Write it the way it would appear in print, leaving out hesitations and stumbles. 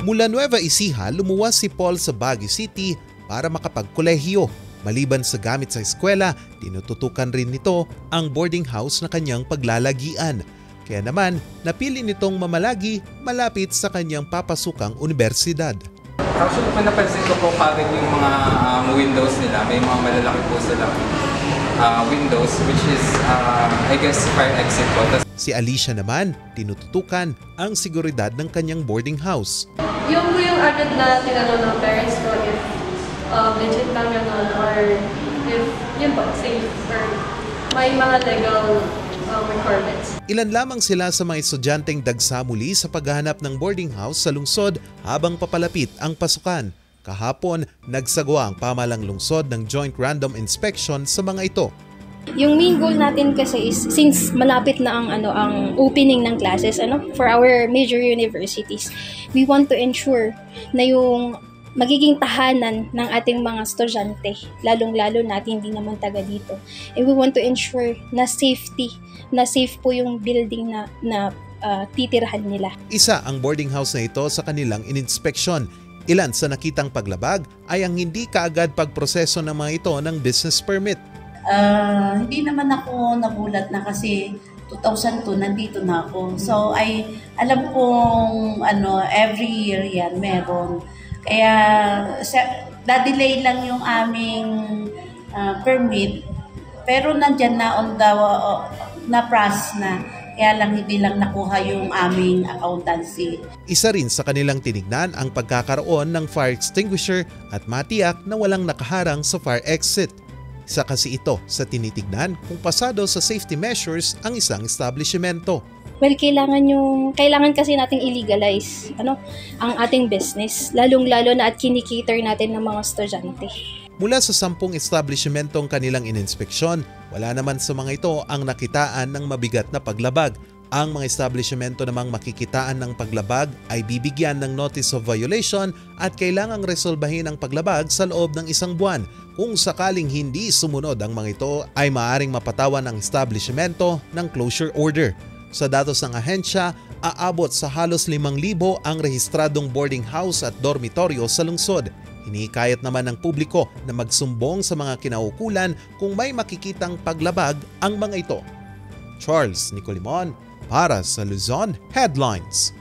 Mula Nueva Ecija, lumuwas si Paul sa Baguio City para makapagkolehiyo. Maliban sa gamit sa eskwela, tinututukan rin nito ang boarding house na kanyang paglalagian. Kaya naman, napili nitong mamalagi malapit sa kanyang papasukang universidad. Actually, kung napansin ko po kagad yung mga windows nila, may mga malalaki po silang windows, which is, I guess, fire exit po. Si Alicia naman, tinututukan ang seguridad ng kanyang boarding house. Yung agad na tinanong ng parents ko if legit lang yun or if yun po, safe or may mga legal requirements. Ilan lamang sila sa mga estudyanteng dagsa muli sa paghahanap ng boarding house sa lungsod habang papalapit ang pasukan. Kahapon, nagsagawa ang pamahalang lungsod ng joint random inspection sa mga ito. Yung main goal natin kasi is since malapit na ang opening ng classes for our major universities, we want to ensure na yung magiging tahanan ng ating mga estudyante, lalong-lalo natin hindi naman taga dito. And we want to ensure na safe po yung building na titirhan nila. Isa ang boarding house na ito sa kanilang ininspeksyon. Ilan sa nakitang paglabag ay ang hindi kaagad pagproseso ng mga ito ng business permit. Hindi naman ako nagulat na kasi 2002 nandito na ako. So alam kong every year yan meron. Kaya na-delay lang yung aming permit, pero nandyan na na-process na. Kaya lang hindi lang nakuha yung aming accountancy. Isa rin sa kanilang tinignan ang pagkakaroon ng fire extinguisher at matiyak na walang nakaharang sa fire exit. Isa kasi ito sa tinitignan kung pasado sa safety measures ang isang establishmento. Well, kailangan kasi nating illegalize ang ating business, lalong-lalo na at kinikater natin ng mga estudyante. Mula sa 10 establishmentong kanilang ininspeksyon, wala naman sa mga ito ang nakitaan ng mabigat na paglabag. Ang mga establishmento namang makikitaan ng paglabag ay bibigyan ng notice of violation at kailangang resolbahin ang paglabag sa loob ng 1 buwan. Kung sakaling hindi sumunod ang mga ito, ay maaaring mapatawan ang establishmento ng closure order. Sa datos ng ahensya, aabot sa halos 5,000 ang rehistradong boarding house at dormitoryo sa lungsod. Hinihikayat naman ng publiko na magsumbong sa mga kinaukulan kung may makikitang paglabag ang mga ito. Charles Nicolimon para sa Luzon Headlines.